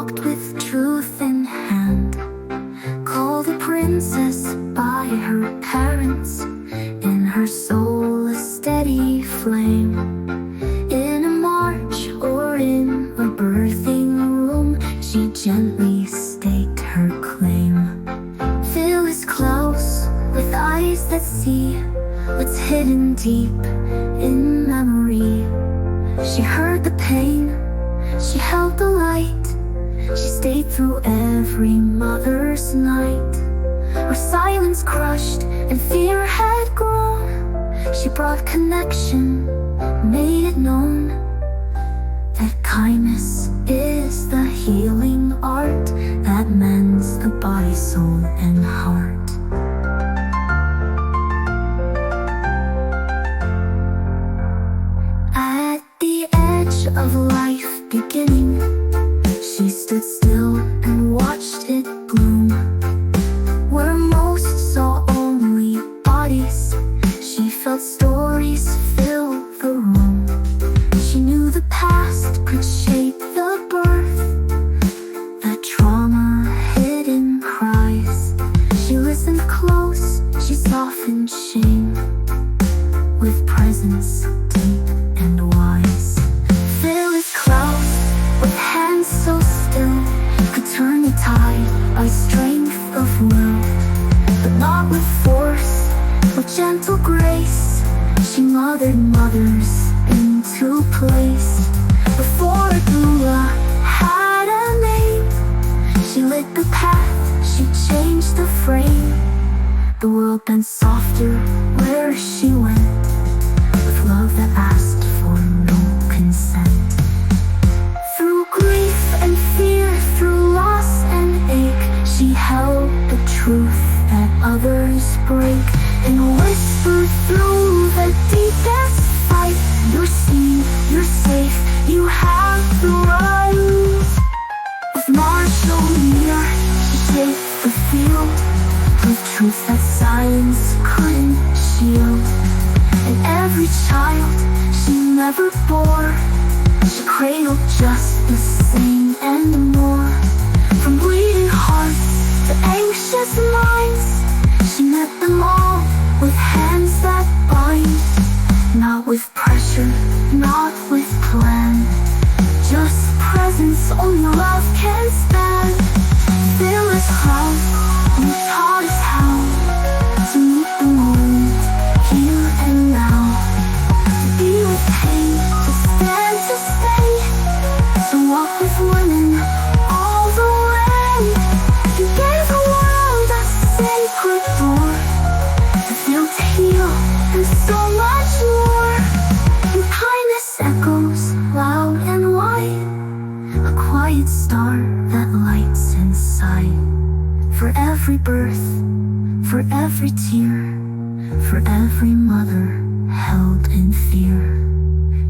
walked with truth in hand, called a princess by her parents, in her soul a steady flame. In a march or in a birthing room, she gently staked her claim. Phyllis, Klaus, with eyes that see what's hidden deep in memory. She heard the pain, she held the light, she stayed through every mother's night. Where silence crushed and fear had grown, she brought connection, made it known that kindness is the healing art that mends the body, soul, and heart. At the edge of life beginning, she stood still and watched it bloom. Where most saw only bodies, she felt stories fill the room. She knew the past could shape the birth, the trauma hidden cries. She listened close, she softened shame with presence deep and wise. Phyllis, Klaus, with hands so still, could turn the tide by strength of will, but not with force, with gentle grace. She mothered mothers into place. Before a doula had a name, she lit the path, she changed the frame. The world bent softer where she went, with love that asked for no consent. Through grief and fear, through loss and ache, she held the truth that others break, and whispered through the deepest fight, you're seen, you're safe, you have the right. With Marshall near, she shaped the field, with truth that silence couldn't shield. And every child she never bore, she cradled just the same and more. From bleeding hearts to anxious minds, she met them all with hands that bind. Not with pressure, not with plan, just presence only love can stand. Phyllis Klaus, who taught us how to meet the moment, here and now, to be with pain, to stand, to stay, to walk with women all the way. You gave the world a sacred door, to feel, to heal, and so much more. And kindness echoes loud and wide, a quiet star that lights inside. For every birth, for every tear, for every mother held in fear,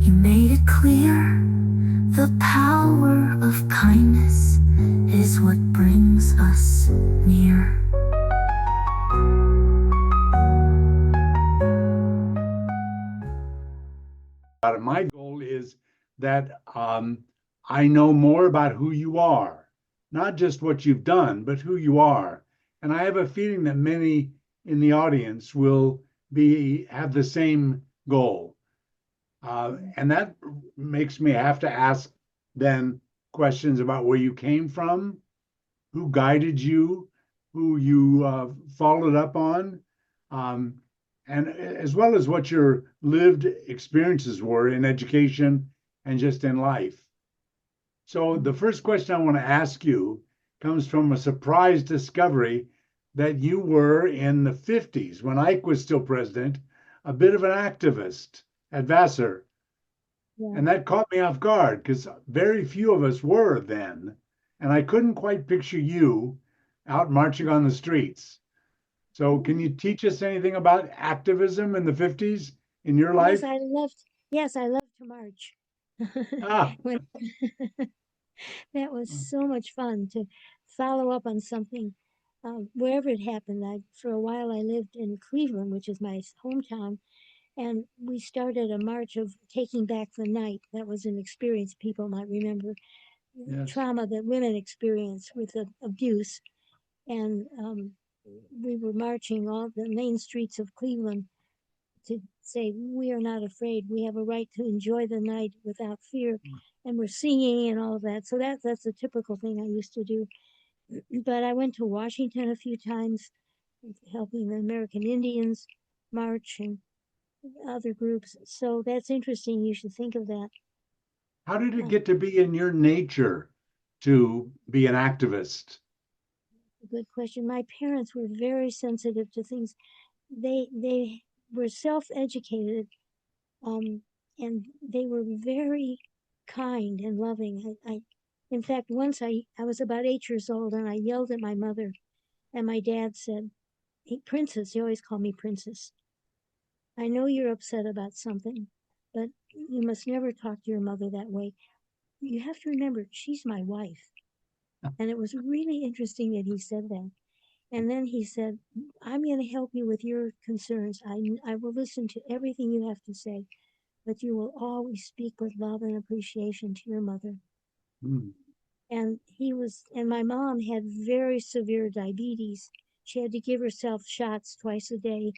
you made it clear, the power of kindness is what brings us near. My goal is that I know more about who you are, not just what you've done, but who you are. And I have a feeling that many in the audience will have the same goal. And that makes me have to ask then questions about where you came from, who guided you, who you followed up on, and as well as what your lived experiences were in education and just in life. So the first question I want to ask you comes from a surprise discovery that you were in the 50s, when Ike was still president, a bit of an activist at Vassar. Yeah. And that caught me off guard because very few of us were then. And I couldn't quite picture you out marching on the streets. So can you teach us anything about activism in the 50s in your life? Yes, I loved to march. Ah, When that was so much fun to follow up on something wherever it happened. For a while, I lived in Cleveland, which is my hometown, and we started a march of taking back the night. That was an experience people might remember. Yes. trauma that women experience with abuse. And we were marching all the main streets of Cleveland to say, we are not afraid. We have a right to enjoy the night without fear. And we're singing and all of that. So that's a typical thing I used to do. But I went to Washington a few times, helping the American Indians march and other groups. So that's interesting. You should think of that. How did it get to be in your nature to be an activist? Good question. My parents were very sensitive to things. They were self-educated, and they were very kind and loving. In fact, once I was about 8 years old and I yelled at my mother, and my dad said, "Hey, Princess," he always called me Princess. "I know you're upset about something, but you must never talk to your mother that way. You have to remember, she's my wife." And it was really interesting that he said that. And then he said, "I'm going to help you with your concerns. I will listen to everything you have to say, but you will always speak with love and appreciation to your mother." Hmm. And my mom had very severe diabetes. She had to give herself shots twice a day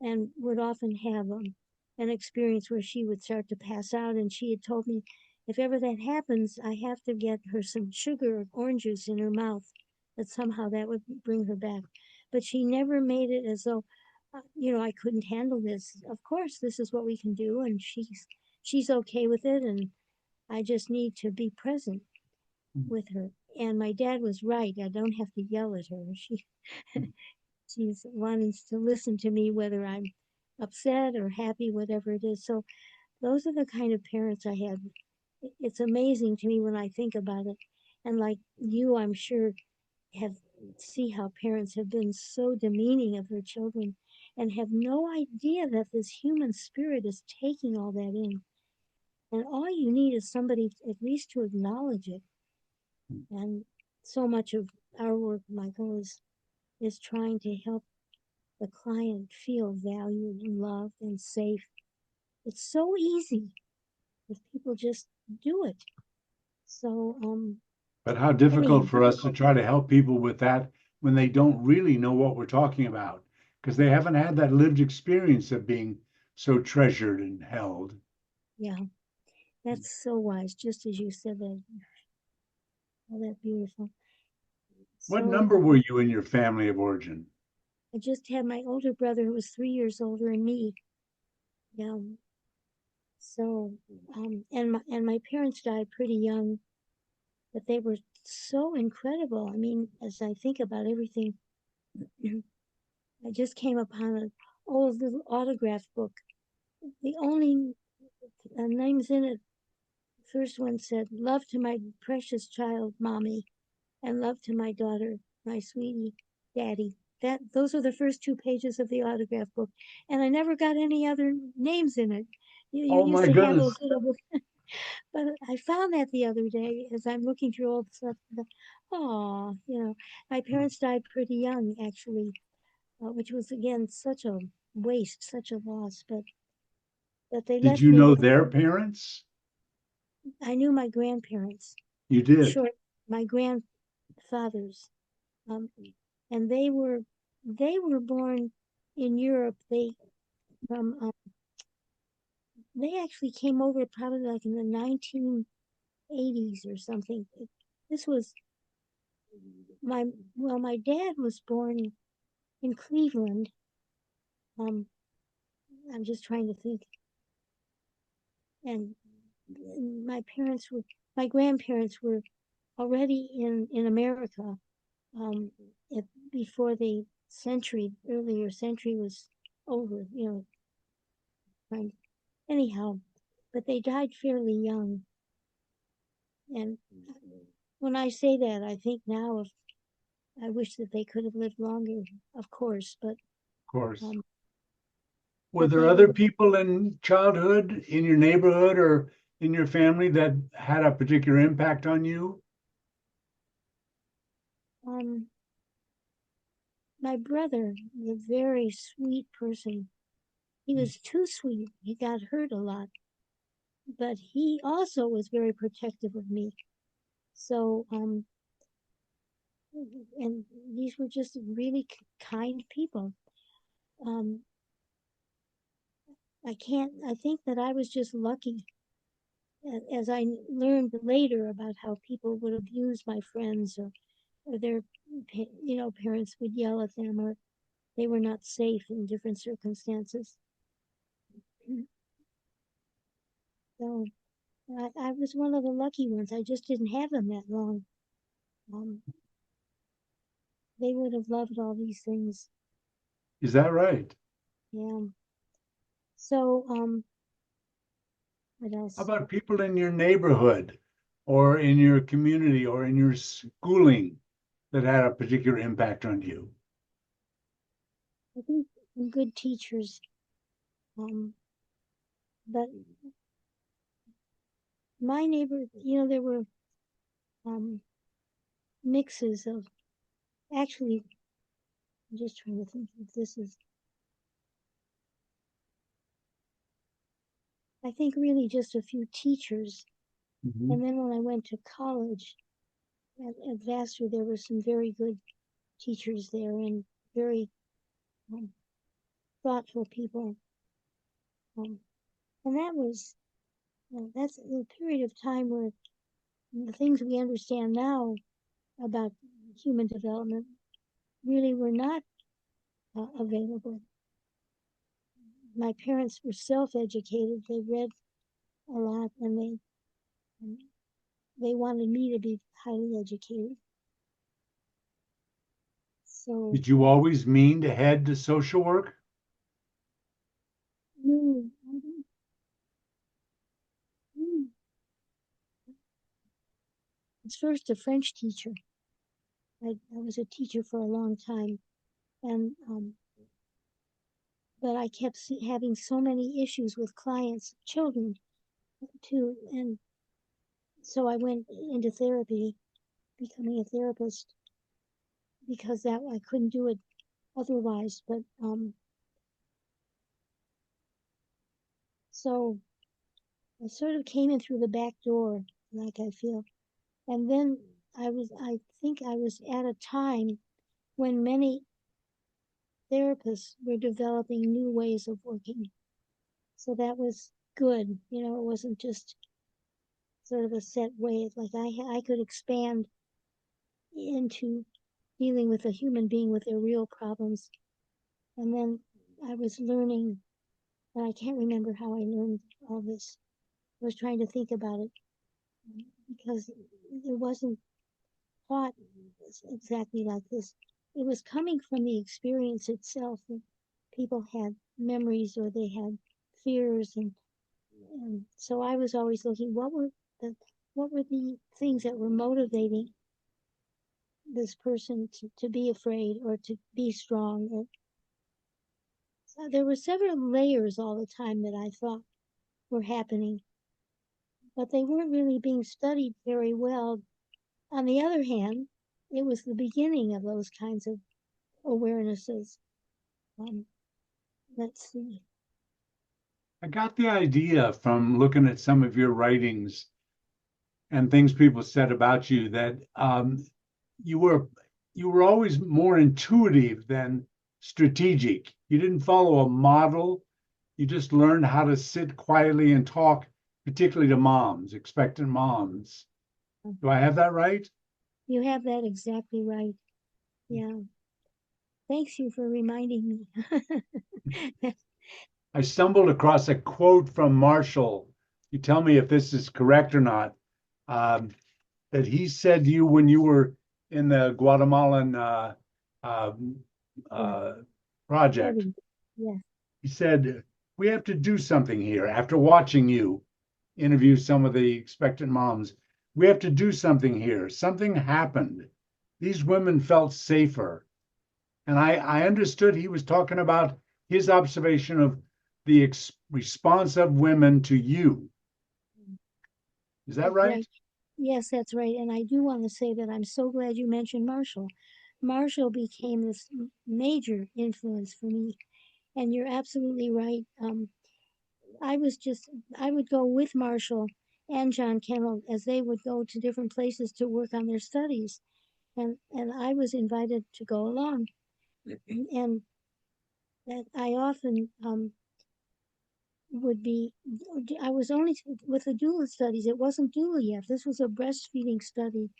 and would often have an experience where she would start to pass out. And she had told me, if ever that happens, I have to get her some sugar or orange juice in her mouth, that somehow that would bring her back. But she never made it as though, I couldn't handle this. Of course, this is what we can do, and she's okay with it, and I just need to be present with her. And my dad was right. I don't have to yell at her. She's wanting to listen to me, whether I'm upset or happy, whatever it is. So those are the kind of parents I had. It's amazing to me when I think about it. And like you, I'm sure, have see how parents have been so demeaning of their children and have no idea that this human spirit is taking all that in. And all you need is somebody at least to acknowledge it. And so much of our work, Michael, is trying to help the client feel valued and loved and safe. It's so easy if people just do it. So, But how difficult anyhow, for us to try to help people with that when they don't really know what we're talking about because they haven't had that lived experience of being so treasured and held. yeah, that's so wise, just as you said that. Oh, that beautiful. What So, number were you in your family of origin? I just had my older brother who was 3 years older than me. Yeah. So, and my parents died pretty young, but they were so incredible. I mean, as I think about everything, I just came upon an old little autograph book. The only names in it, first one said, "Love to my precious child, Mommy," and "Love to my daughter, my sweetie, Daddy." Those are the first 2 pages of the autograph book, and I never got any other names in it. You Oh used my to have goodness. those little, but I found that the other day as I'm looking through all the stuff. Oh, my parents died pretty young, actually, which was again such a waste, such a loss. But they Did left you me know with. their parents? I knew my grandparents, You did. short, my grandfathers, um, and they were born in Europe. They actually came over probably like in the 1980s or something. This was my dad was born in Cleveland. Um, I'm just trying to think, and my grandparents were already in America, um, if, before the earlier century was over, kind anyhow, but they died fairly young. And when I say that, I think now of, I wish that they could have lived longer, of course, Of course. um, Were but there they other were, people in childhood in your neighborhood or in your family that had a particular impact on you? um, my brother was a very sweet person. He was too sweet. He got hurt a lot, but he also was very protective of me. So, and these were just really kind people. Um, I think that I was just lucky. As I learned later about how people would abuse my friends, or their, parents would yell at them, or they were not safe in different circumstances. So I was one of the lucky ones. I just didn't have them that long. Um, they would have loved all these things. Is that right? Yeah. So, what How else? about people in your neighborhood or in your community or in your schooling that had a particular impact on you? I think good teachers. But my neighbor, there were um, mixes of, actually, I'm just trying to think if this is, I think really just a few teachers. Mhm. And then when I went to college at Vassar, there were some very good teachers there and very um, thoughtful people. Um, and that's a period of time where the things we understand now about human development really were not available. My parents were self-educated. They read a lot, and they wanted me to be highly educated. So, Did you always mean to head to social work? mm, it's first a French teacher. I was a teacher for a long time, and but I kept having so many issues with clients, children too, and so I went into therapy, becoming a therapist, because that I couldn't do it otherwise. But so I sort of came in through the back door, like I feel, and then I think I was at a time when many therapists were developing new ways of working. So that was good. It wasn't just sort of a set way. Like I could expand into dealing with a human being with their real problems. And then I was learning, and I can't remember how I learned all this. I was trying to think about it because it wasn't taught exactly like this. It was coming from the experience itself. That people had memories or they had fears, and so I was always looking the what were the things that were motivating this person to be afraid or to be strong. So there were several layers all the time that I thought were happening, but they weren't really being studied very well. On the other hand, it was the beginning of those kinds of awarenesses. Um, let's see. I got the idea from looking at some of your writings and things people said about you that you were you were always more intuitive than strategic. You didn't follow a model. You just learned how to sit quietly and talk, particularly to moms, expectant moms. Do I have that right? You have that exactly right. Yeah. Thanks you for reminding me. I stumbled across a quote from Marshall. You tell me if this is correct or not. Um, that he said to you when you were in the Guatemalan uh, Yeah. uh, project. Study. Yeah. He said, "We have to do something here." After watching you interview some of the expectant moms, we have to do something here. Something happened. These women felt safer. And I understood he was talking about his observation of the response of women to you. Is that That's right? right. Yes, that's right. And I do want to say that I'm so glad you mentioned Marshall. Marshall became this major influence for me. And you're absolutely right. I would go with Marshall and John Kennel as they would go to different places to work on their studies. And I was invited to go along. And that I often would be, I was only with the doula studies, it wasn't doula yet. This was a breastfeeding study.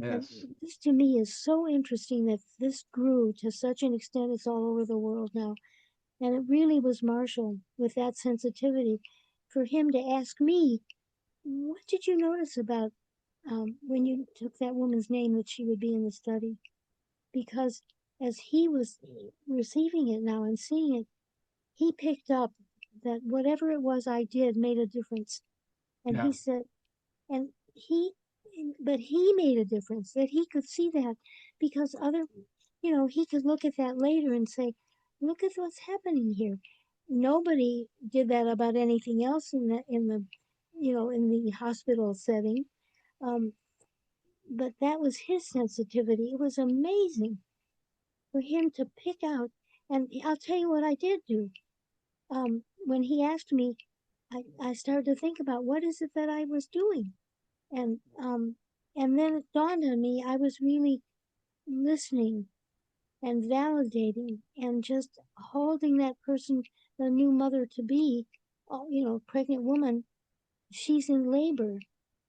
And Yes. this to me is so interesting that this grew to such an extent it's all over the world now. And it really was Marshall with that sensitivity for him to ask me, what did you notice about when you took that woman's name that she would be in the study? Because as he was receiving it now and seeing it, he picked up that whatever it was I did made a difference. And Yeah. he said, and but he made a difference that he could see that because he could look at that later and say, look at what's happening here. Nobody did that about anything else in the hospital setting. Um, but that was his sensitivity. It was amazing for him to pick out. And I'll tell you what I did do. When he asked me, I started to think about what is it that I was doing. And and then it dawned on me I was really listening and validating and just holding that person, the new mother to be, pregnant woman, she's in labor,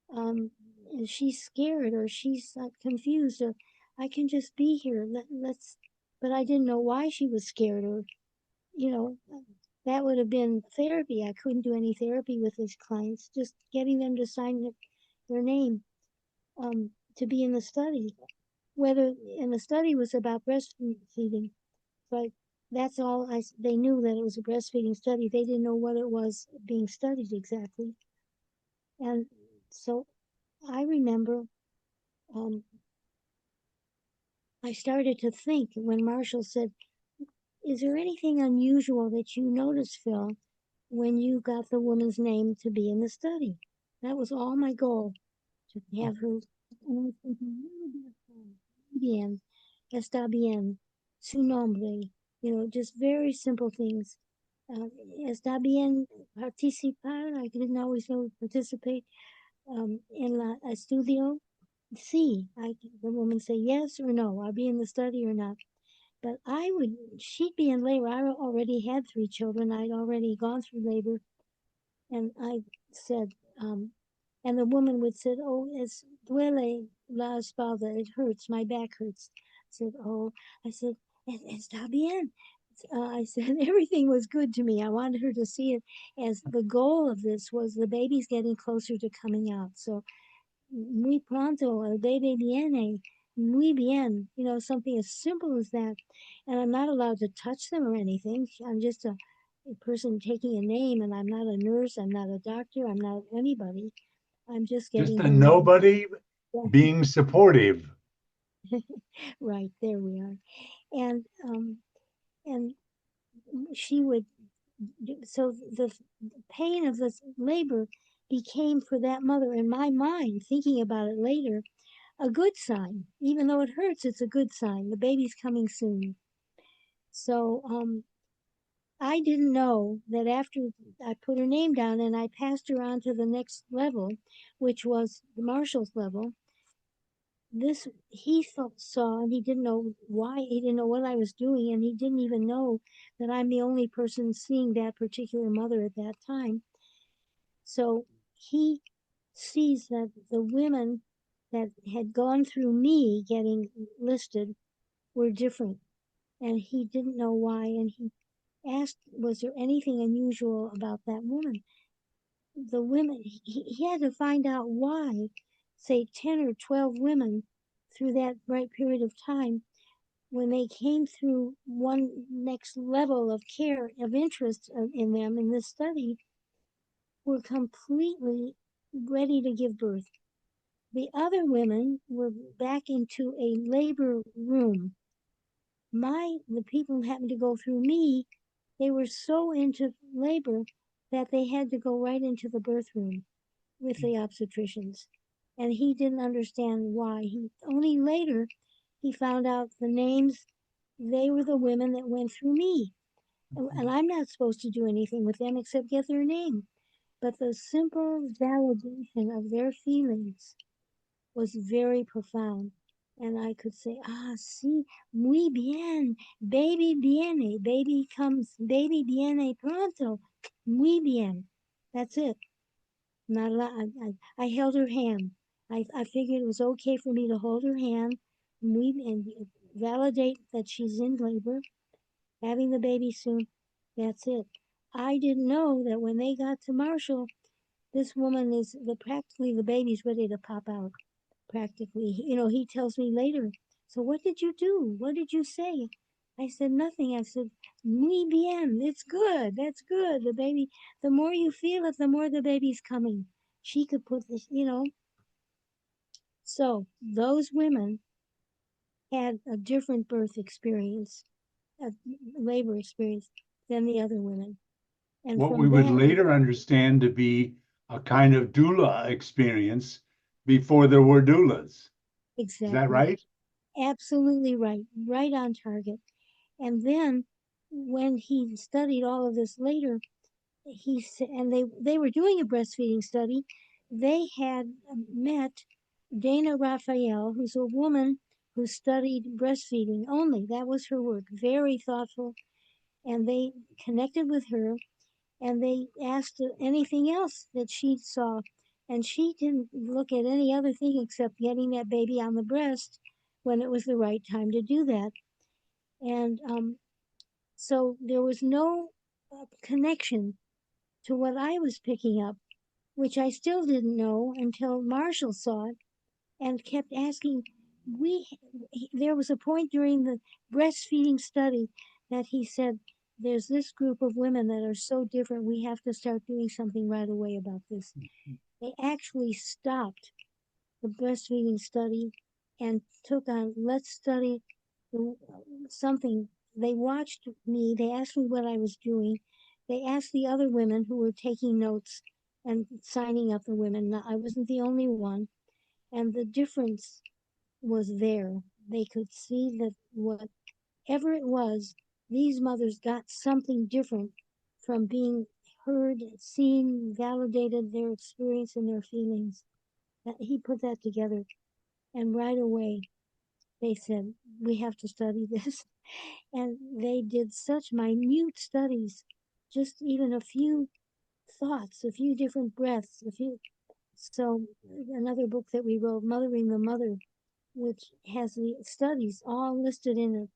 and she's scared or she's confused or I can just be here. But I didn't know why she was scared or, you know, that would have been therapy. I couldn't do any therapy with these clients, just getting them to sign their name to be in the study. And the study was about breastfeeding, but that's all they knew that it was a breastfeeding study. They didn't know what it was being studied exactly. And so I remember um, I started to think when Marshall said, is there anything unusual that you noticed, Phil, when you got the woman's name to be in the study? That was all my goal, to have her. And I was thinking, bien, está bien, su nombre, just very simple things. Está bien participar. I didn't always know participate en la estudio. Sí, the woman say yes or no. I'll be in the study or not. But she'd be in labor. I already had 3 children. I'd already gone through labor. And I said, and the woman would say, oh, es duele la espalda. It hurts. My back hurts. I said, está bien. I said, everything was good to me. I wanted her to see it as the goal of this was the baby's getting closer to coming out. So, muy pronto, el bebé viene, muy bien, something as simple as that. And I'm not allowed to touch them or anything. I'm just a person taking a name, and I'm not a nurse, I'm not a doctor, I'm not anybody. I'm just Just getting a her name. nobody being supportive. Right, there we are. And she would, so the pain of this labor became for that mother in my mind, thinking about it later, a good sign. Even though it hurts, it's a good sign. The baby's coming soon. So I didn't know that after I put her name down and I passed her on to the next level, which was the Marshall's level, this saw, and he didn't know why, he didn't know what I was doing, and he didn't even know that I'm the only person seeing that particular mother at that time. So he sees that the women that had gone through me getting listed were different, and he didn't know why, and he asked, was there anything unusual about that woman? The women, he had to find out why, say 10 or 12 women through that right period of time, when they came through one next level of care, of interest in them in this study, were completely ready to give birth. The other women were back into a labor room. The people who happened to go through me, they were so into labor that they had to go right into the birth room with the obstetricians. And he didn't understand why. He only later he found out the names. They were the women that went through me. And I'm not supposed to do anything with them except get their name. but the simple validation of their feelings was very profound. And I could say, ah, sí, muy bien, baby viene, baby comes, baby viene pronto, muy bien. That's it. Not a lot. I held her hand. I figured it was okay for me to hold her hand and validate that she's in labor, having the baby soon. That's it. I didn't know that when they got to Marshall, this woman is practically the baby's ready to pop out. Practically, he tells me later. So what did you do? What did you say? I said nothing. I said, muy bien. It's good. That's good. The baby, the more you feel it, the more the baby's coming. She could put this. So those women had a different birth experience, a labor experience than the other women. And What we from would that, later understand to be a kind of doula experience before there were doulas. Is that exactly, right? absolutely right, right on target. And then when he studied all of this later, he said, and they were doing a breastfeeding study. They had met Dana Raphael, who's a woman who studied breastfeeding only. That was her work, very thoughtful. And they connected with her and they asked anything else that she saw. And she didn't look at any other thing except getting that baby on the breast when it was the right time to do that. And so there was no connection to what I was picking up, which I still didn't know until Marshall saw it and kept asking. There was a point during the breastfeeding study that he said, there's this group of women that are so different. We have to start doing something right away about this. They actually stopped the breastfeeding study and took on, let's study something. They watched me. They asked me what I was doing. They asked the other women who were taking notes and signing up the women. I wasn't the only one. And the difference was there. They could see that whatever it was, these mothers got something different from being heard, seen, validated their experience and their feelings. He put that together. And right away, they said, we have to study this. And they did such minute studies, just even a few thoughts, a few different breaths, a few. So, another book that we wrote, Mothering the Mother, which has the studies all listed in a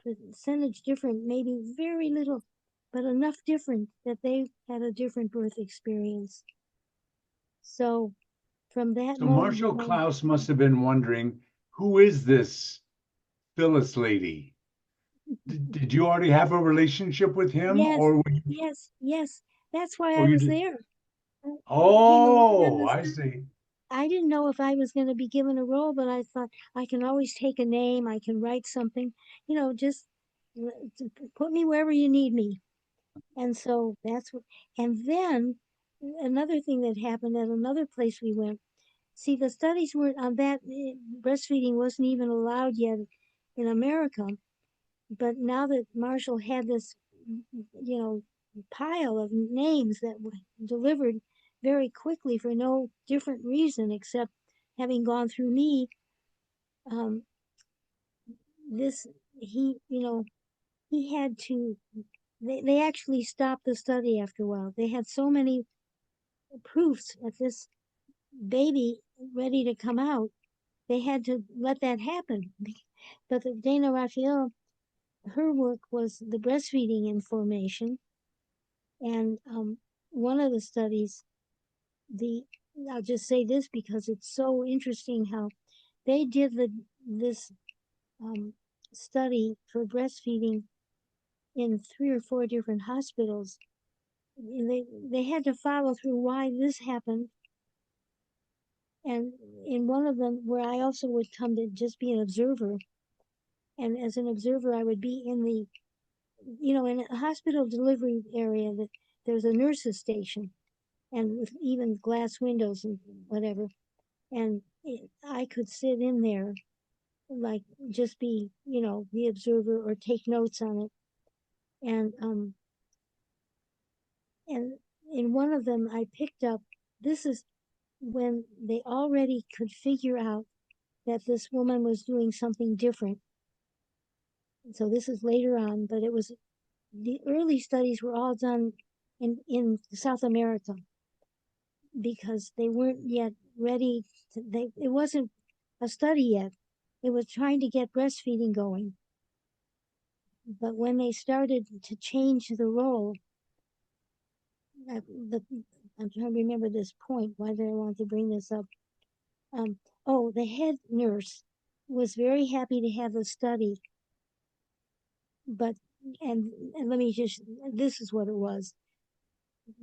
percentage different, maybe very little, but enough different that they had a different birth experience. So from that So moment Marshall on, Klaus must have been wondering, who is this Phyllis lady? Did you already have a relationship with him, yes, yes, yes, that's why or I you was did? there. You can Oh, I understand. see. I didn't know if I was going to be given a role, but I thought I can always take a name. I can write something, just put me wherever you need me. And so that's what, and then another thing that happened at another place we went. See, the studies weren't on that. Breastfeeding wasn't even allowed yet in America. But now that Marshall had this, you know, pile of names that were delivered very quickly for no different reason except having gone through me, um, this he had to. They actually stopped the study after a while. They had so many proofs of this baby ready to come out. They had to let that happen. But Dana Raphael, her work was the breastfeeding information. And one of the studies, the I'll just say this because it's so interesting how they did this um, study for breastfeeding in 3 or 4 different hospitals. They had to follow through why this happened, and in one of them where I also would come to just be an observer, and as an observer I would be in the in a hospital delivery area that there's a nurse's station and with even glass windows and whatever. And I could sit in there, like just be, the observer or take notes on it. And and in one of them, I picked up, this is when they already could figure out that this woman was doing something different. So this is later on, but it was, the early studies were all done in South America because they weren't yet ready to, it wasn't a study yet. It was trying to get breastfeeding going. But when they started to change the role, I'm trying to remember this point. Why did I want to bring this up? The head nurse was very happy to have the study, but and let me just, this is what it was.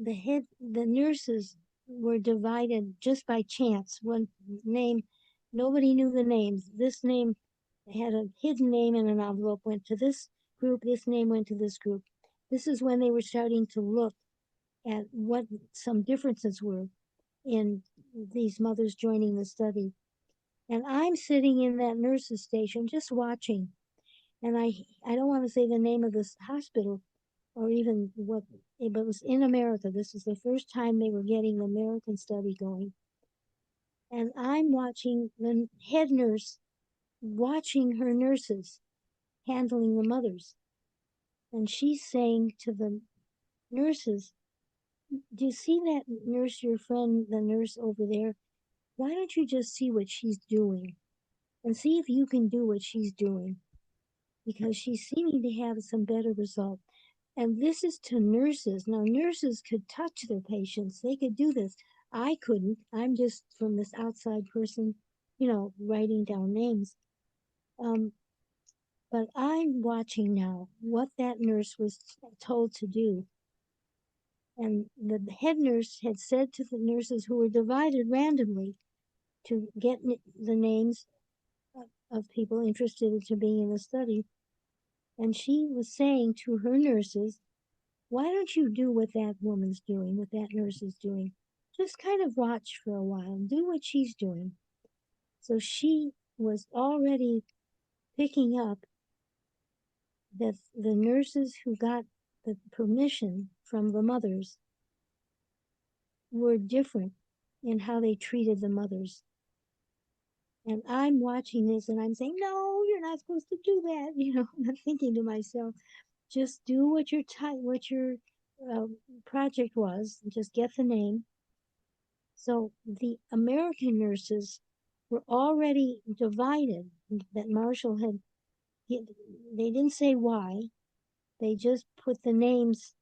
The nurses were divided just by chance. One name, nobody knew the names. This name had a hidden name in an envelope, went to this group, this name went to this group. This is when they were starting to look at what some differences were in these mothers joining the study. And I'm sitting in that nurse's station just watching. And I don't want to say the name of this hospital or even what, but it was in America. This is the first time they were getting the American study going. And I'm watching the head nurse watching her nurses handling the mothers. And she's saying to the nurses, do you see that nurse, your friend, the nurse over there? Why don't you just see what she's doing and see if you can do what she's doing? Because she's seeming to have some better result. And this is to nurses. Now, nurses could touch their patients. They could do this. I couldn't. I'm just from this outside person, writing down names. But I'm watching now what that nurse was told to do. And the head nurse had said to the nurses who were divided randomly to get the names of people interested in being in the study. And she was saying to her nurses, why don't you do what that woman's doing, what that nurse is doing? Just kind of watch for a while and do what she's doing. So she was already picking up that the nurses who got the permission from the mothers were different in how they treated the mothers. And I'm watching this and I'm saying, no, you're not supposed to do that. I'm thinking to myself, just do what your project was, just get the name. So the American nurses were already divided. That Marshall had, they didn't say why. They just put the names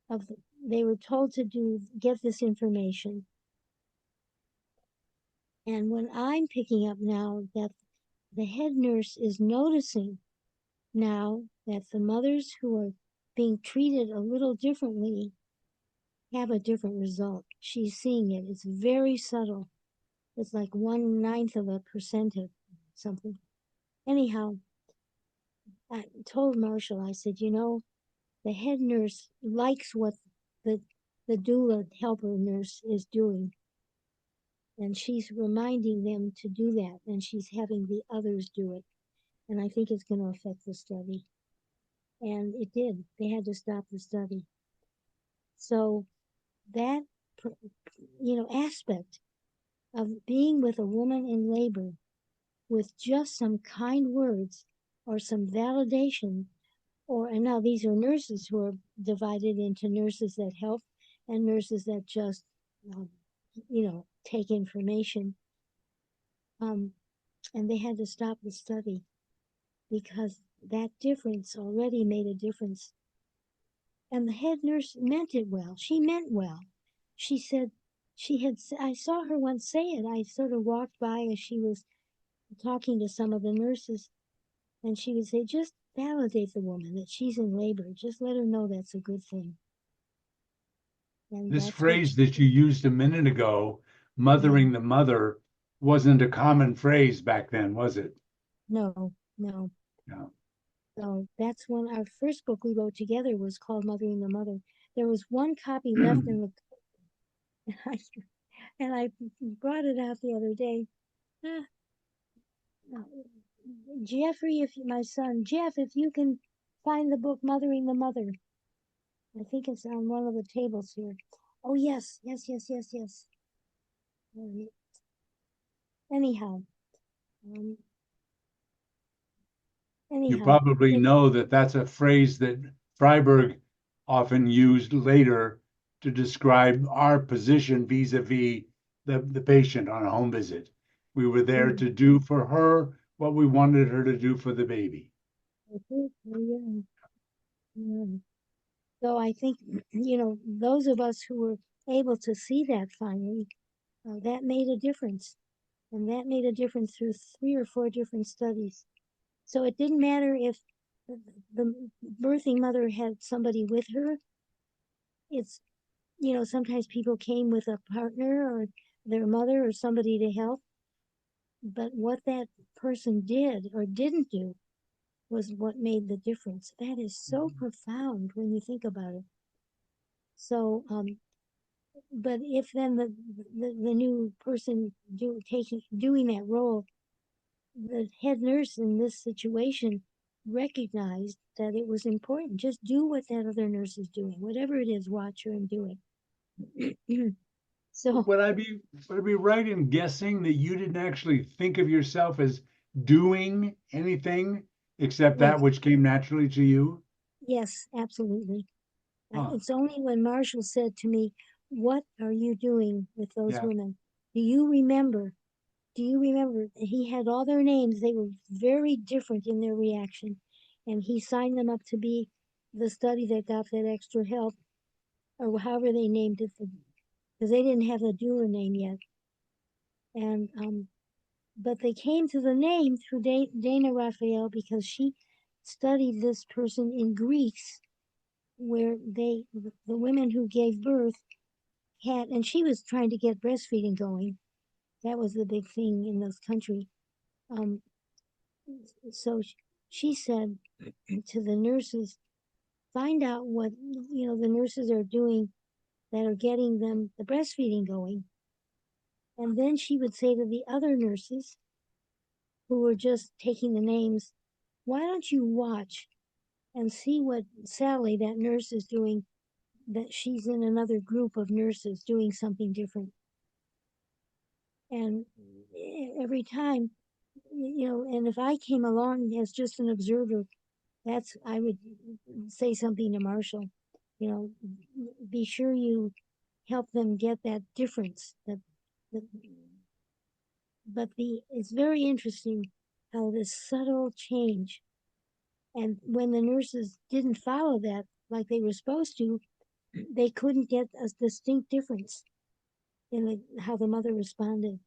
of, they were told to get this information. And when I'm picking up now that the head nurse is noticing now that the mothers who are being treated a little differently have a different result. She's seeing it. It's very subtle. It's like 1/9% of something. Anyhow, I told Marshall, I said, the head nurse likes what the doula helper nurse is doing. And she's reminding them to do that. And she's having the others do it. And I think it's going to affect the study. And it did. They had to stop the study. So that, aspect of being with a woman in labor with just some kind words or some validation, and now these are nurses who are divided into nurses that help and nurses that just, take information. And they had to stop the study because that difference already made a difference. And the head nurse meant it well. She meant well. She said, I saw her once say it. I sort of walked by as she was talking to some of the nurses, and she would say, just validate the woman that she's in labor. Just let her know that's a good thing. And This that's phrase that you used a minute ago, mothering the mother, wasn't a common phrase back then, was it? No. Yeah. So that's when our first book we wrote together was called Mothering the Mother. There was one copy left in the, and I brought it out the other day. Jeffrey, my son, Jeff, if you can find the book Mothering the Mother. I think it's on one of the tables here. Oh, yes, yes, yes, yes, yes. Um, anyhow, um, You anyhow, probably it, know that that's a phrase that Freiberg often used later to describe our position vis-a-vis the patient on a home visit. We were there mm, to do for her what we wanted her to do for the baby. oh, yeah, yeah. So I think, those of us who were able to see that finally, that made a difference. And that made a difference through 3 or 4 different studies. So it didn't matter if the birthing mother had somebody with her. It's, sometimes people came with a partner or their mother or somebody to help. But what that person did or didn't do was what made the difference. That is so profound when you think about it. So, but if then the new person doing that role, the head nurse in this situation recognized that it was important. Just do what that other nurse is doing, whatever it is, watch her and do it. So, Would I be right in guessing that you didn't actually think of yourself as doing anything except yes, that which came naturally to you? yes, absolutely. Huh. It's only when Marshall said to me, "What are you doing with those Yeah. women? Do you remember? Do you remember?" He had all their names. They were very different in their reaction. And he signed them up to be the study that got that extra help, or however they named it, because they didn't have the doula name yet. And but they came to the name through Dana Raphael because she studied this person in Greece, where the women who gave birth had, and she was trying to get breastfeeding going. That was the big thing in this country. Um, so she said to the nurses, find out what the nurses are doing that are getting them the breastfeeding going. And then she would say to the other nurses who were just taking the names, why don't you watch and see what Sally, that nurse, is doing, that she's in another group of nurses doing something different. And every time, and if I came along as just an observer, I would say something to Marshall, you know, be sure you help them get that difference. That but it's very interesting how this subtle change, and when the nurses didn't follow that like they were supposed to, they couldn't get a distinct difference in how the mother responded.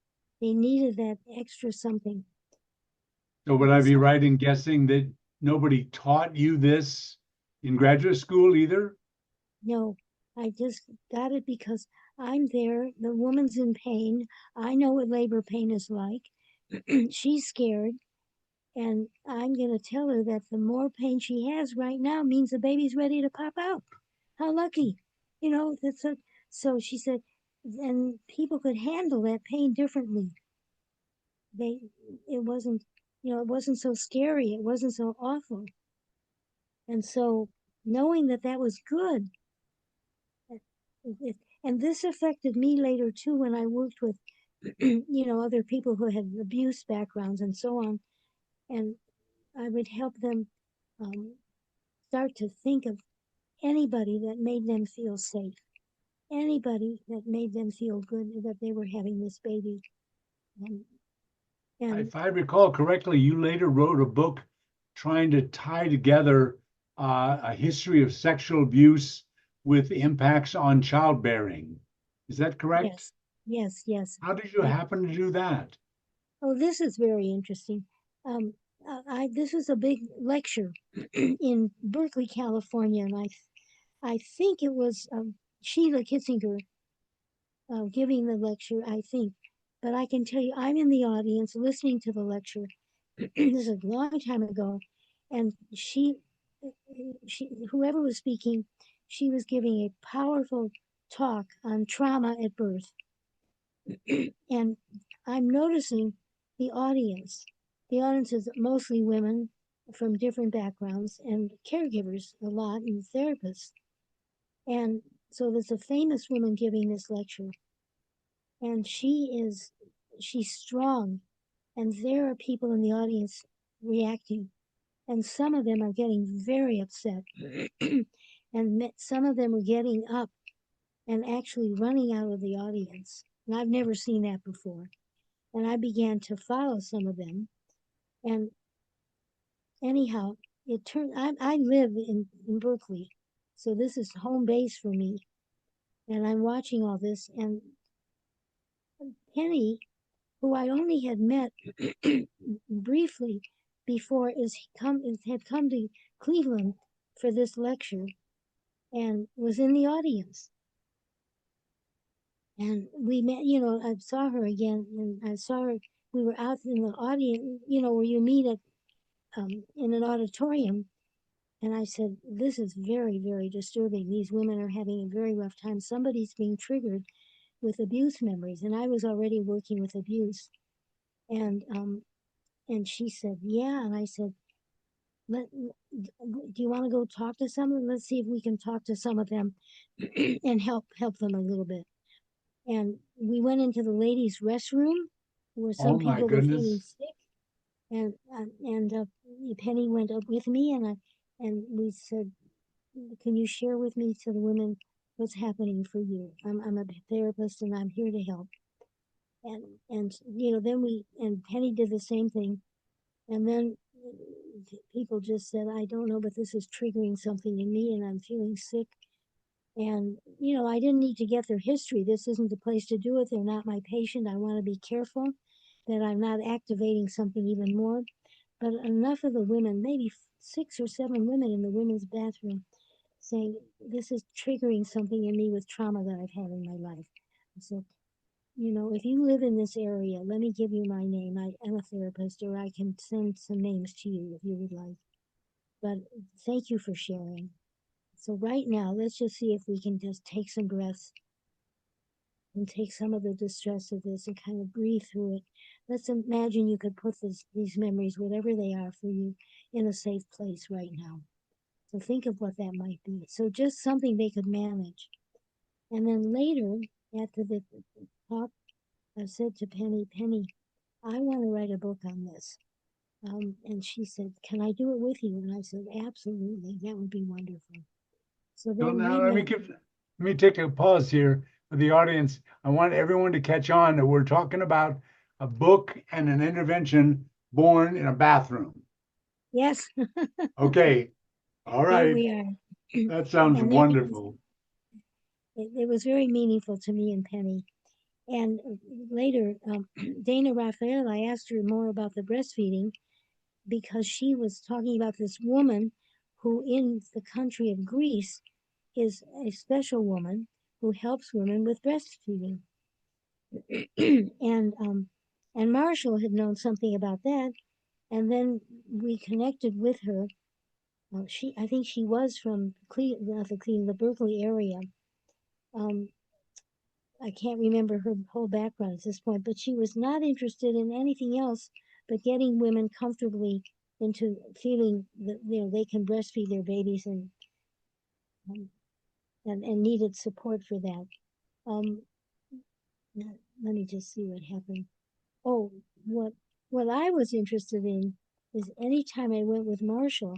They needed that extra something. So would I be So right in guessing that nobody taught you this in graduate school either? no, I just got it because I'm there. The woman's in pain. I know what labor pain is like. She's scared. And I'm going to tell her that the more pain she has right now means the baby's ready to pop out. How lucky. So she said, and people could handle that pain differently. They, it wasn't, it wasn't so scary. It wasn't so awful. And so knowing that that was good, and this affected me later too when I worked with, other people who had abuse backgrounds and so on. And I would help them start to think of anybody that made them feel safe, anybody that made them feel good that they were having this baby. Um, and If I recall correctly, you later wrote a book trying to tie together a history of sexual abuse with impacts on childbearing. Is that correct? yes, yes, yes. How did you I happen to do that? Oh, this is very interesting. Um, I This was a big lecture in Berkeley, California, and I think it was Sheila Kitzinger giving the lecture. I think, but I can tell you, I'm in the audience listening to the lecture. This is a long time ago, and whoever was speaking, she was giving a powerful talk on trauma at birth. And I'm noticing the audience. The audience is mostly women from different backgrounds and caregivers a lot and therapists. And So there's a famous woman giving this lecture, and she's strong, and there are people in the audience reacting, and some of them are getting very upset, and some of them are getting up and actually running out of the audience. And I've never seen that before. And I began to follow some of them. And anyhow, it turned, I live in Berkeley, so this is home base for me. And I'm watching all this, and Penny, who I only had met briefly before, had come to Cleveland for this lecture and was in the audience. And we met, I saw her again, and I saw her, we were out in the audience, where you meet at in an auditorium. And I said, this is very, very disturbing. These women are having a very rough time. Somebody's being triggered with abuse memories. And I was already working with abuse. And she said, yeah. And I said, do you want to go talk to someone? Let's see if we can talk to some of them and help them a little bit. And we went into the ladies' restroom where some Oh my people were feeling goodness. sick. And Penny went up with me, and we said, can you share with me, to the women, what's happening for you? I'm a therapist, and I'm here to help. And then Penny did the same thing. And then people just said, I don't know, but this is triggering something in me, and I'm feeling sick. And, I didn't need to get their history. This isn't the place to do it. They're not my patient. I want to be careful that I'm not activating something even more. But enough of the women, maybe 6 or 7 women in the women's bathroom, saying, this is triggering something in me with trauma that I've had in my life. I said, if you live in this area, let me give you my name. I am a therapist, or I can send some names to you if you would like. But thank you for sharing. So right now, let's just see if we can just take some breaths and take some of the distress of this and kind of breathe through it. Let's imagine you could put these memories, whatever they are for you, in a safe place right now. So think of what that might be. So just something they could manage. And then later, after the talk, I said to Penny, I want to write a book on this. And she said, can I do it with you? And I said, absolutely, that would be wonderful. So So then now we met. let me take a pause here for the audience. I want everyone to catch on that we're talking about a book and an intervention born in a bathroom. Yes. Okay. All There right. we are. That sounds And wonderful. it was very meaningful to me and Penny. And later, Dana Raphael, I asked her more about the breastfeeding, because she was talking about this woman who, in the country of Greece, is a special woman who helps women with breastfeeding. And Marshall had known something about that, and then we connected with her. I think she was from the Berkeley area. I can't remember her whole background at this point, but she was not interested in anything else but getting women comfortably into feeling that they can breastfeed their babies, um, and needed support for that. Um, let me just see what happened. Oh, what I was interested in is anytime I went with Marshall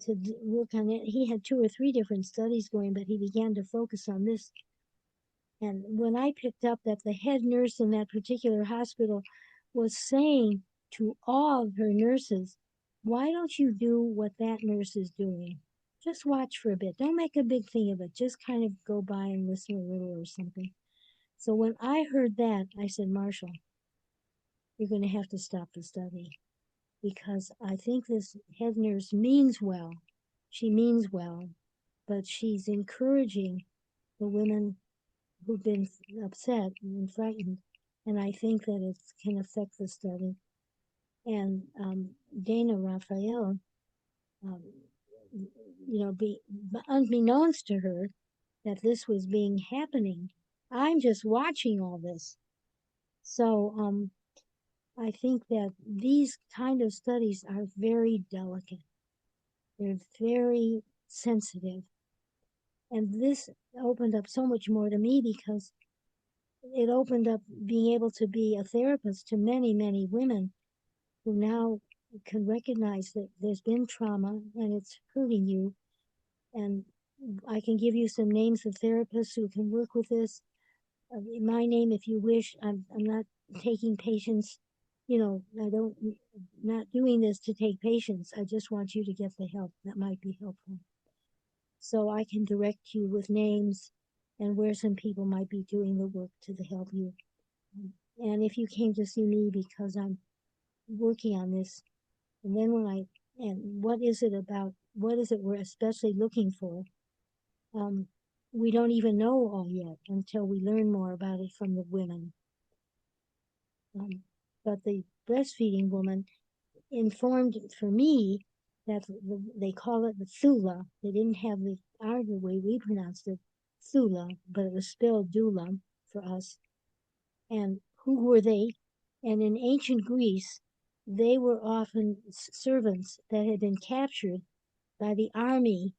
to work on it, he had 2 or 3 different studies going, but he began to focus on this. And when I picked up that the head nurse in that particular hospital was saying to all of her nurses, why don't you do what that nurse is doing? Just watch for a bit. Don't make a big thing of it. Just kind of go by and listen a little or something. So when I heard that, I said, Marshall, you're going to have to stop the study, because I think this head nurse means well. She means well, but she's encouraging the women who've been upset and frightened, and I think that it can affect the study. And Dana Raphael, um, unbeknownst to her that this was happening, I'm just watching all this. So I think that these kind of studies are very delicate. They're very sensitive. And this opened up so much more to me because it opened up being able to be a therapist to many, many women who now can recognize that there's been trauma and it's hurting you. And I can give you some names of therapists who can work with this. My name, if you wish. I'm not taking patients. I don't, not doing this to take patients. I just want you to get the help that might be helpful. So I can direct you with names and where some people might be doing the work to help you. And if you came to see me because I'm working on this, and then what is it about, what is it we're especially looking for? We don't even know all yet until we learn more about it from the women. But the breastfeeding woman informed for me that they call it the Thula. They didn't have the way we pronounced it, Thula, but it was spelled Dula for us. And who were they? And in ancient Greece, they were often servants that had been captured by the army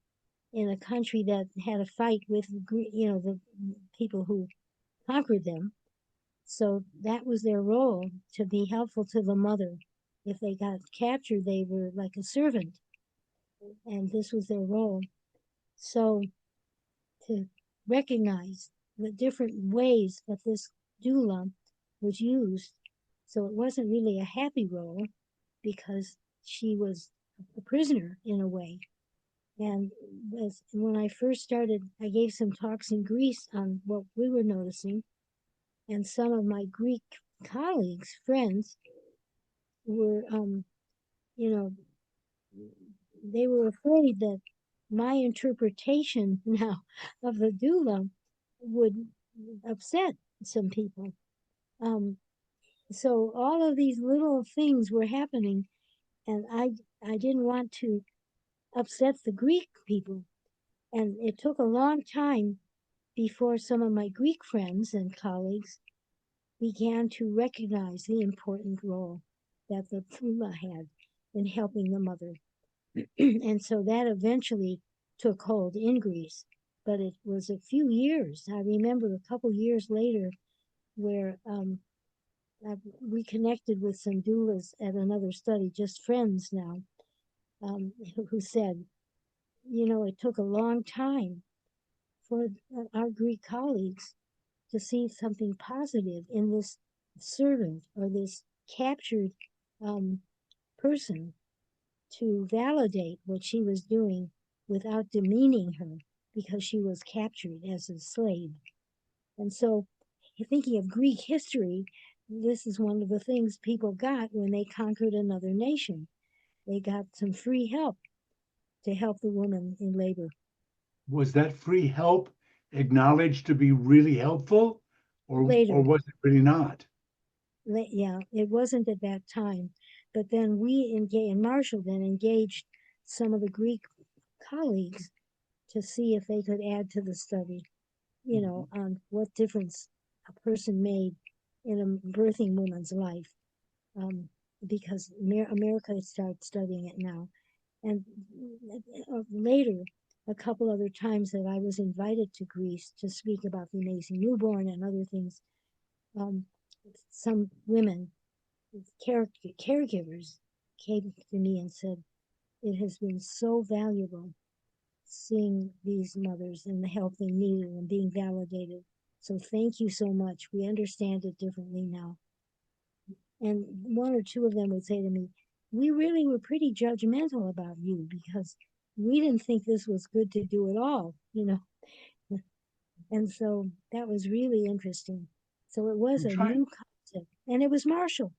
in a country that had a fight with, the people who conquered them. So that was their role, to be helpful to the mother. If they got captured, they were like a servant, and this was their role. So to recognize the different ways that this doula was used, so it wasn't really a happy role because she was a prisoner in a way. And when I first started, I gave some talks in Greece on what we were noticing, and some of my Greek colleagues, friends, were, they were afraid that my interpretation now of the doula would upset some people. So all of these little things were happening, and I didn't want to upset the Greek people. And it took a long time before some of my Greek friends and colleagues began to recognize the important role that the doula had in helping the mother. And so that eventually took hold in Greece. But it was a few years. I remember a couple years later where I reconnected with some doulas at another study, just friends now, who said, it took a long time for our Greek colleagues to see something positive in this servant or this captured person, to validate what she was doing without demeaning her because she was captured as a slave. And so, thinking of Greek history, this is one of the things people got when they conquered another nation. They got some free help to help the woman in labor. Was that free help acknowledged to be really helpful, or Later, was it really not? yeah, it wasn't at that time. But then Marshall then engaged some of the Greek colleagues to see if they could add to the study, on what difference a person made in a birthing woman's life. Because America started studying it now. And later, a couple other times that I was invited to Greece to speak about the amazing newborn and other things, some women, caregivers, came to me and said, it has been so valuable seeing these mothers and the help they needed and being validated. So thank you so much. We understand it differently now. And one or two of them would say to me, we really were pretty judgmental about you because we didn't think this was good to do at all, And so that was really interesting. So it was I'm a trying new concept. And it was Marshall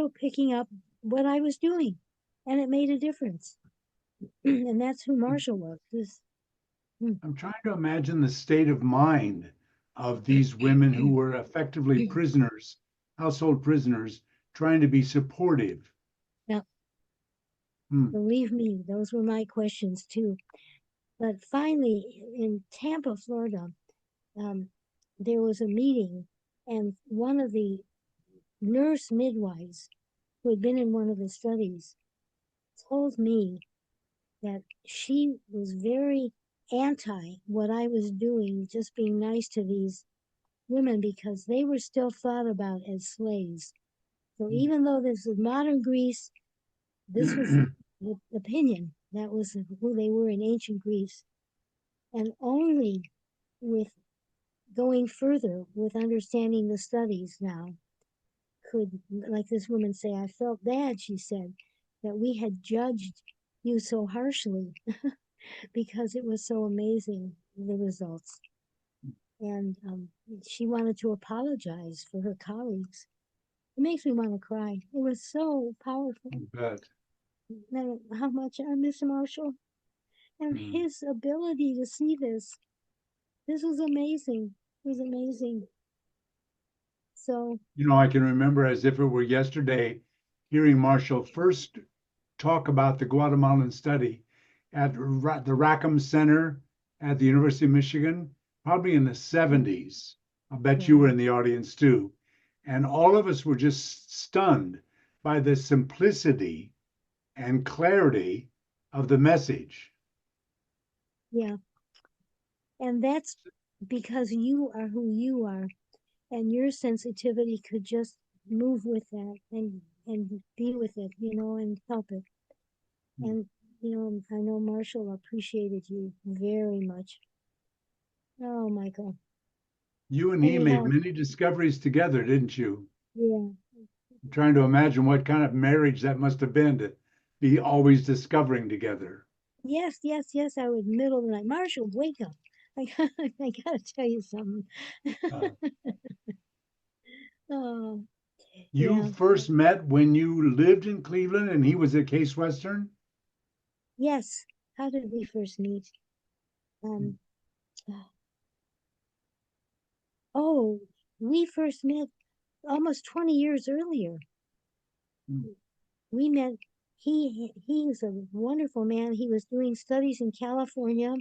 picking up what I was doing. And it made a difference. And that's who Marshall was. I'm trying to imagine the state of mind of these women who were effectively prisoners, household prisoners, trying to be supportive. Now, Hmm. believe me, those were my questions too. But finally, in Tampa, Florida, there was a meeting, and one of the nurse midwives who had been in one of the studies told me that she was very anti what I was doing, just being nice to these women because they were still thought about as slaves. So even though this is modern Greece, this was the opinion. That was who they were in ancient Greece. And only with going further, with understanding the studies now, could, like this woman say, I felt bad, she said, that we had judged you so harshly because it was so amazing, the results. And she wanted to apologize for her colleagues. It makes me want to cry. It was so powerful. But And how much I miss Marshall and his ability to see this. This was amazing. It was amazing. So, I can remember as if it were yesterday hearing Marshall first talk about the Guatemalan study at the Rackham Center at the University of Michigan, probably in the 70s. I bet you were in the audience too. And all of us were just stunned by the simplicity and clarity of the message. yeah. And that's because you are who you are, and your sensitivity could just move with that and be with it, and help it. And I know Marshall appreciated you very much. Oh, Michael. You and he made Anyhow, many discoveries together, didn't you? yeah. I'm trying to imagine what kind of marriage that must have been to be always discovering together. Yes, yes, yes. I would middle of the night. Marshall, wake up. I gotta tell you something. Uh, Oh, you yeah. first met when you lived in Cleveland and he was at Case Western? Yes. How did we first meet? Mm. Um, oh, we first met almost 20 years earlier. Mm. We met. He was a wonderful man. He was doing studies in California,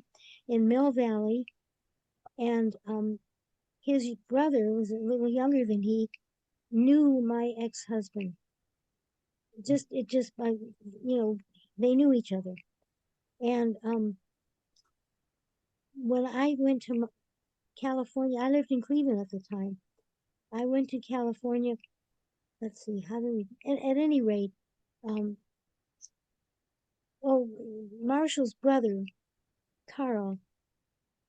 in Mill Valley, and his brother was a little younger than he. Knew my ex-husband. It just by they knew each other. And when I went to California, I lived in Cleveland at the time. I went to California. Let's see, how do we? At any rate, um, oh, Marshall's brother, Carl,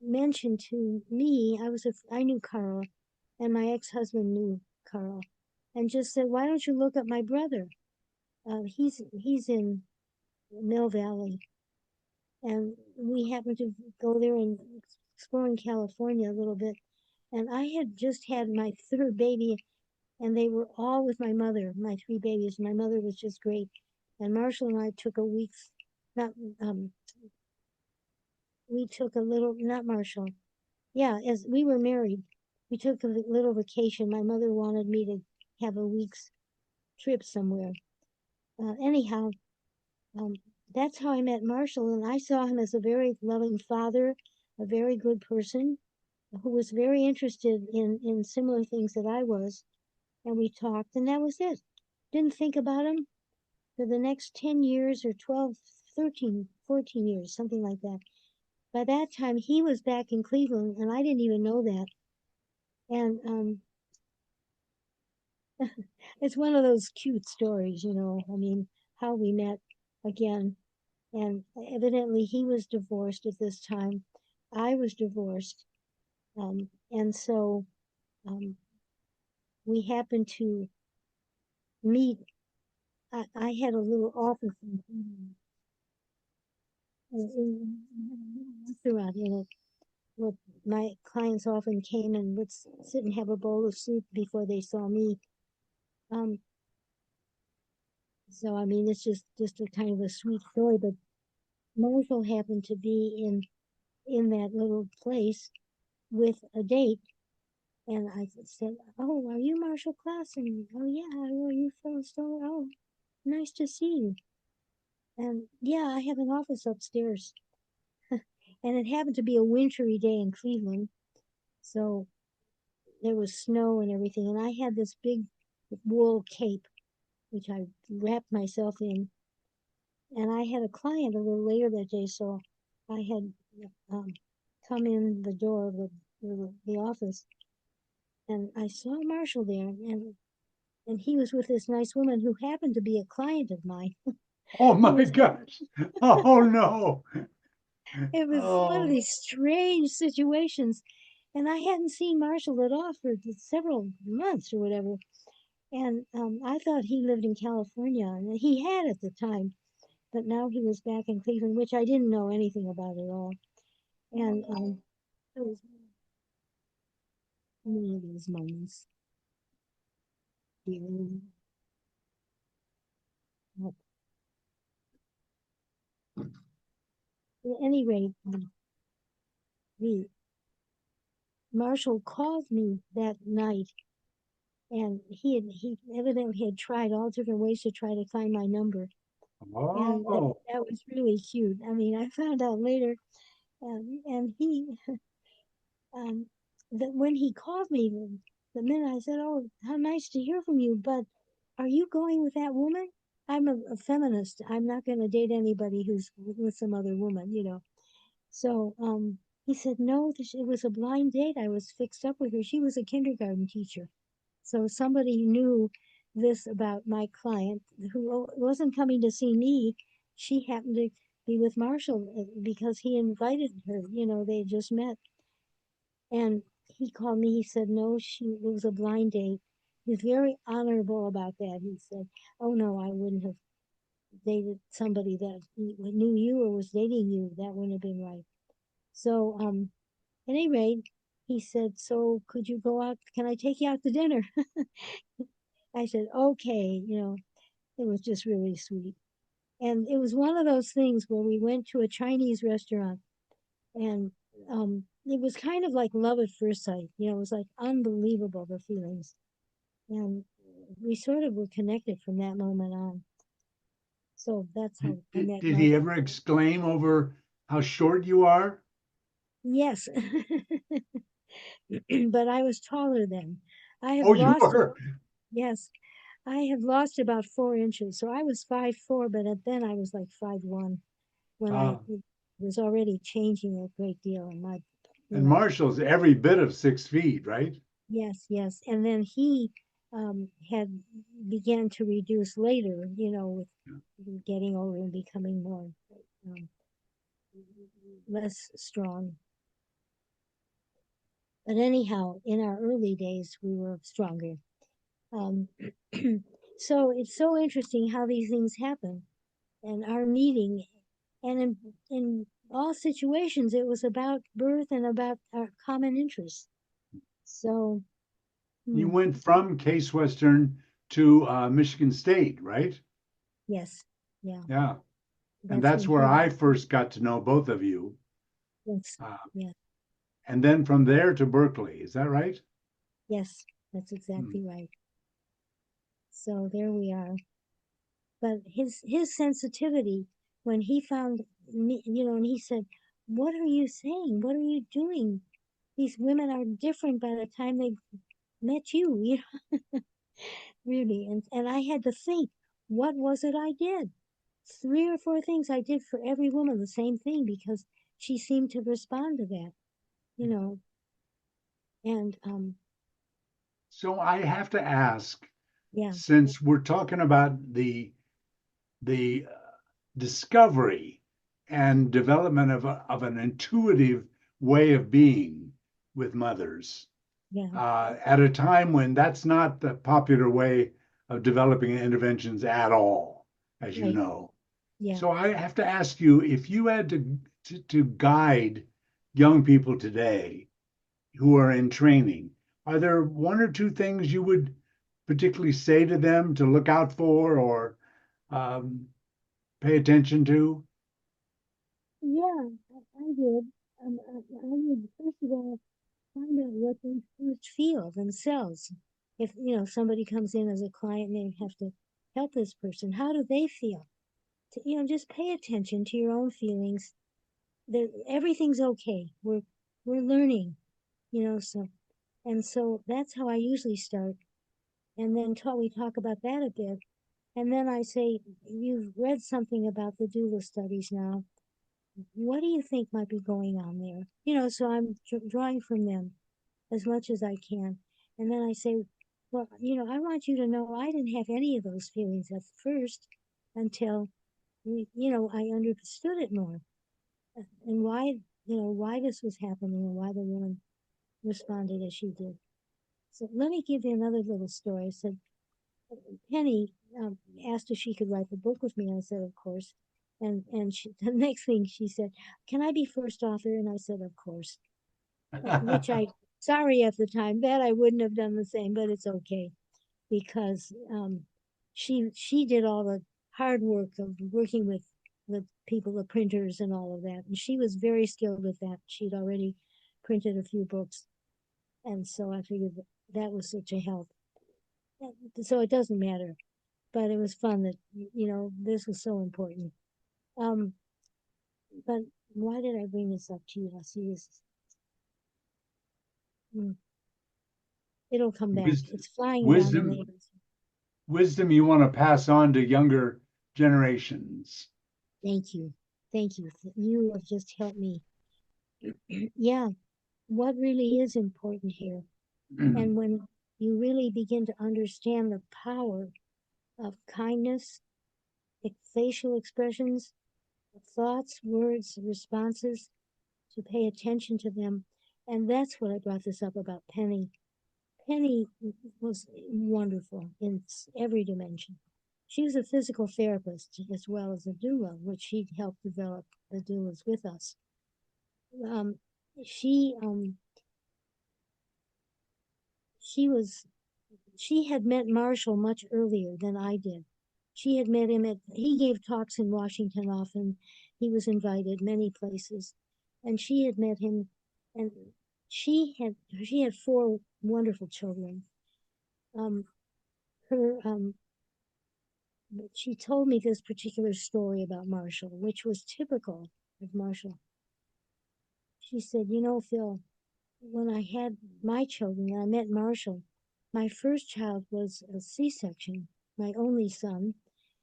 mentioned to me. I knew Carl, and my ex-husband knew Carl, and just said, "Why don't you look up my brother? He's in Mill Valley." And we happened to go there and explore in California a little bit. And I had just had my third baby, and they were all with my mother, my three babies. My mother was just great. And Marshall and I took a week's, not, we took a little, not Marshall. Yeah, as we were married, we took a little vacation. My mother wanted me to have a week's trip somewhere. Anyhow, um, that's how I met Marshall, and I saw him as a very loving father, a very good person who was very interested in similar things that I was. And we talked, and that was it. Didn't think about him for the next 10 years or 12, 13, 14 years, something like that. By that time, he was back in Cleveland, and I didn't even know that. And it's one of those cute stories, I mean, how we met again. And evidently, he was divorced at this time. I was divorced. And so we happened to meet. I had a little office in a restaurant in it where my clients often came and would sit and have a bowl of soup before they saw me. Um, so I mean, it's just a kind of a sweet story. But Marshall happened to be in that little place with a date. And I said, "Oh, are you Marshall Klaus?" And, "Oh, yeah, are you Phyllis? Oh, nice to see you." And, "Yeah, I have an office upstairs." And it happened to be a wintry day in Cleveland. So there was snow and everything. And I had this big wool cape, which I wrapped myself in. And I had a client a little later that day. So I had come in the door of the office, and I saw Marshall there, and he was with this nice woman who happened to be a client of mine. Oh It my was gosh. Oh no. it was one of Oh, these strange situations, and I hadn't seen Marshall at all for several months or whatever. And I thought he lived in California, and he had at the time, but now he was back in Cleveland, which I didn't know anything about at all. And it was one of those moments. You know. At any rate, the Marshall called me that night, and he evidently had tried all different ways to try to find my number, and oh, that was really cute. I mean, I found out later, and he um, that when he called me, the minute I said, "Oh, how nice to hear from you," but are you going with that woman? I'm a feminist. I'm not going to date anybody who's with some other woman, you know. So he said, no, it was a blind date. I was fixed up with her. She was a kindergarten teacher. So somebody knew this about my client who wasn't coming to see me. She happened to be with Marshall because he invited her. You know, they had just met. And he called me. He said, no, it was a blind date. He was very honorable about that. He said, oh, no, I wouldn't have dated somebody that knew you or was dating you. That wouldn't have been right. So, at any rate, he said, so could you go out? Can I take you out to dinner? I said, okay. You know, it was just really sweet. And it was one of those things where we went to a Chinese restaurant, and it was kind of like love at first sight. You know, it was like unbelievable, the feelings. And we sort of were connected from that moment on. So that's how I met did he Marshall. ever exclaim over how short you are? Yes. But I was taller then. I have Oh, you lost were. about, yes, I have lost about 4 inches. So I was 5'4", but then I was like 5'1" when I Uh, was already changing a great deal in my, you and know, Marshall's every bit of 6 feet, right? yes, yes. And then he had began to reduce later, you know, with getting older and becoming more um, less strong. But anyhow, in our early days, we were stronger. Um, so it's so interesting how these things happen and our meeting. And in all situations, it was about birth and about our common interests. So, You hmm, went from Case Western to Michigan State, right? yes, yeah, Yeah. And that's that's when where he, I first got to know both of you. yes, Uh, yeah, and then from there to Berkeley. Is that right? yes, that's Hmm. exactly right. So there we are. But his sensitivity when he found me, you know, and he said, "What are you saying? What are you doing? These women are different by the time they met you, you know, really." And I had to think, what was it I did? 3 or 4 things I did for every woman, the same thing, because she seemed to respond to that, you know. And So I have to ask, yeah, since we're talking about the discovery and development of an intuitive way of being with mothers yeah, at a time when that's not the popular way of developing interventions at all, as you right, know. yeah. So I have to ask you, if you had to guide young people today who are in training, are there one or two things you would particularly say to them to look out for or um, pay attention to? Yeah, I did. I would first of all find out what they first feel themselves. If you know somebody comes in as a client and they have to help this person, how do they feel? You know, just pay attention to your own feelings. That everything's okay. We're learning, you know. So that's how I usually start. And then we talk about that a bit. And then I say, you've read something about the doula studies now. what do you think might be going on there? You know, so I'm drawing from them as much as I can. And then I say, well, you know, I want you to know I didn't have any of those feelings at first until, you know, I understood it more and why, you know, why this was happening and why the woman responded as she did. So let me give you another little story. I said, Penny asked if she could write the book with me. I said, of course. And she, the next thing she said, can I be first author? And I said, of course. Which I, sorry at the time, that I wouldn't have done the same, but it's okay because she did all the hard work of working with the people, the printers and all of that. And she was very skilled with that. She'd already printed a few books. And so I figured that was such a help. So it doesn't matter, but it was fun that, you know, this was so important. Um, but why did I bring this up to you? I see this. It'll come back. Wisdom, It's flying around in the wisdom, air. wisdom you want to pass on to younger generations. Thank you. Thank you. You have just helped me. Yeah, what really is important here. And when you really begin to understand the power of kindness, facial expressions, thoughts, words, responses, to pay attention to them. And that's what I brought this up about Penny. Penny was wonderful in every dimension. She was a physical therapist as well as a doula, which she helped develop the doulas with us. Um, she she was she had met Marshall much earlier than I did. She had met him he gave talks in Washington often. He was invited many places, and she had met him, and she had four wonderful children. Um, her she told me this particular story about Marshall, which was typical of Marshall. She said, you know, Phil, when I had my children, I met Marshall. My first child was a C-section, my only son,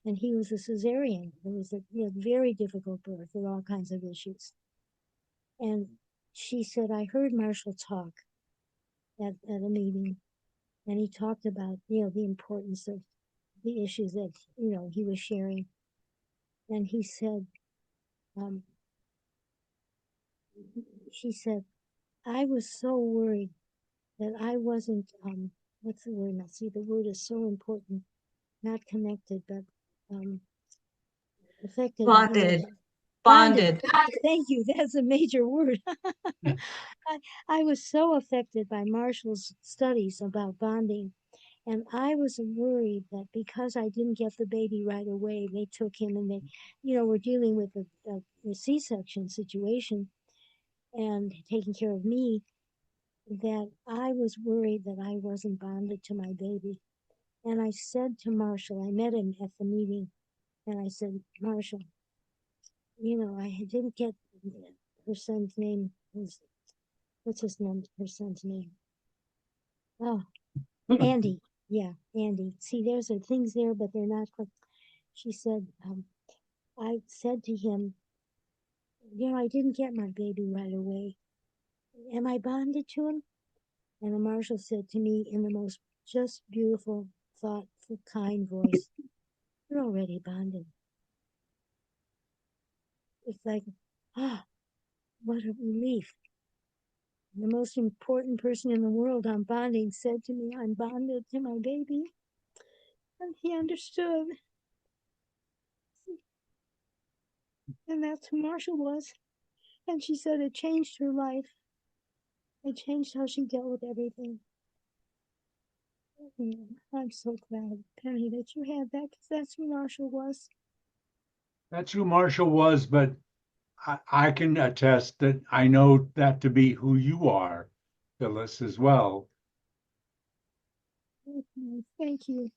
and he was a cesarean. It was a very difficult birth with all kinds of issues. And she said, I heard Marshall talk at a meeting, and he talked about, you know, the importance of the issues that, you know, he was sharing. And he said, um, she said, I was so worried that I wasn't, what's the word? Now, see, the word is so important, not connected, but affected, you know, Bonded. bonded. Bonded. Thank you. That's a major word. I was so affected by Marshall's studies about bonding. And I was worried that because I didn't get the baby right away, they took him and they, you know, were dealing with a C-section situation and taking care of me, that I was worried that I wasn't bonded to my baby. And I said to Marshall, I met him at the meeting, and I said, Marshall, you know, I didn't get her son's name. What's his name? Her son's name? Oh, Andy. Yeah, Andy. See, there's things there, but they're not quite. She said, I said to him, you know, I didn't get my baby right away. Am I bonded to him? And the marshal said to me in the most just beautiful, thoughtful, kind voice, you're already bonded. It's like, ah, what a relief. The most important person in the world I'm bonding said to me, I'm bonded to my baby. And he understood. And that's who Marshall was. And she said it changed her life. It changed how she dealt with everything. I'm so glad, Penny, that you had that because that's who Marshall was. That's who Marshall was, but I can attest that I know that to be who you are, Phyllis, as well. Thank you.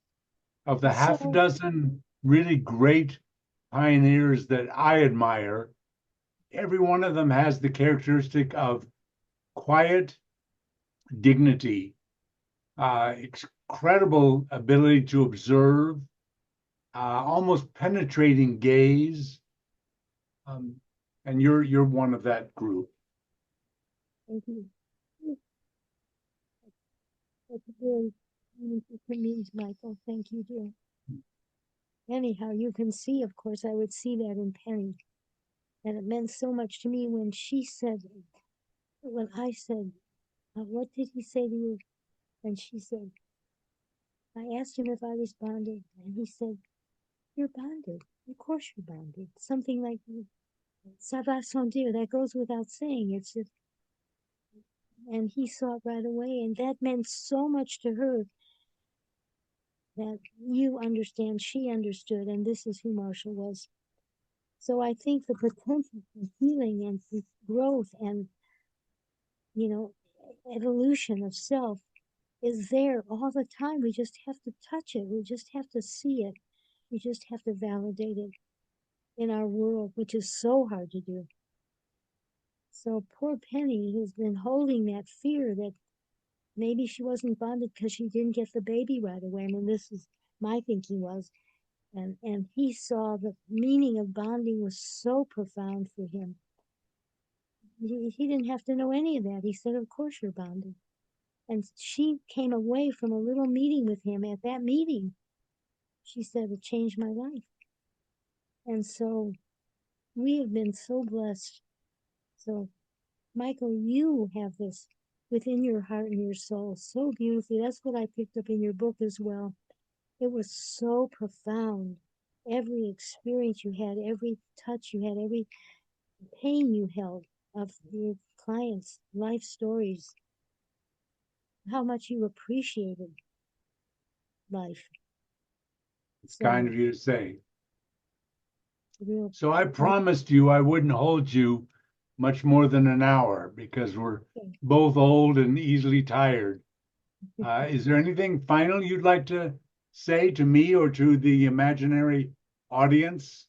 Of the half a So, dozen really great pioneers that I admire, every one of them has the characteristic of quiet dignity, incredible ability to almost penetrating gaze, And you're one of that group. Thank you. That's very meaningful to me, Michael. Thank you, dear. Anyhow, you can see, of course, I would see that in Penny. And it meant so much to me when she said, when I said, what did he say to you? And she said, I asked him if I was bonded, and he said, you're bonded. Of course you're bonded. Something like ça va sans dire. That goes without saying. It's just, and he saw it right away, and that meant so much to her that you understand, she understood, and this is who Marshall was. So I think the potential for healing and for growth and, evolution of self is there all the time. We just have to touch it. We just have to see it. We just have to validate it in our world, which is so hard to do. So poor Penny has been holding that fear that maybe she wasn't bonded because she didn't get the baby right away. I mean, this is my thinking was. And he saw the meaning of bonding was so profound for him. He didn't have to know any of that. He said, of course you're bonded. And she came away from a little meeting with him. At that meeting, she said, it changed my life. And so we have been so blessed. So, Michael, you have this within your heart and your soul so beautifully. That's what I picked up in your book as well. It was so profound. Every experience you had, every touch you had, every pain you held of your clients' life stories, how much you appreciated life. It's kind of you to say. Real, So I promised you I wouldn't hold you much more than an hour because we're both old and easily tired. Is there anything final you'd like to say to me or to the imaginary audience?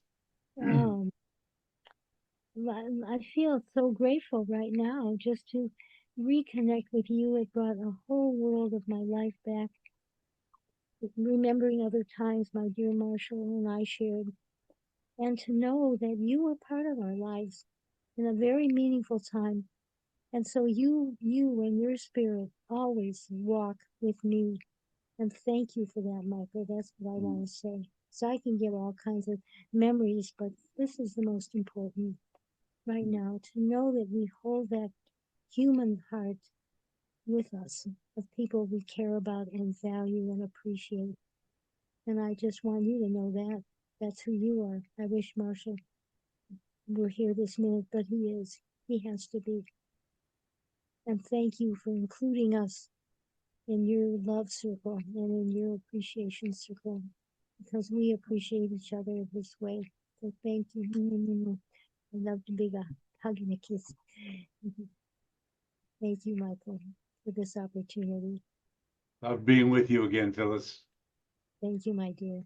I feel so grateful right now just to reconnect with you. It brought a whole world of my life back. Remembering other times my dear Marshall and I shared, and to know that you were part of our lives in a very meaningful time. And so you and your spirit always walk with me. And thank you for that, Michael. That's what I want to say. So I can give all kinds of memories, but this is the most important right now, to know that we hold that human heart with us of people we care about and value and appreciate. And I just want you to know that that's who you are. I wish Marshall were here this minute, but he is. He has to be. And thank you for including us in your love circle and in your appreciation circle, because we appreciate each other this way. So thank you. I love to big hug and a kiss. Thank you, Michael, for this opportunity. Love being with you again, Phyllis. Thank you, my dear.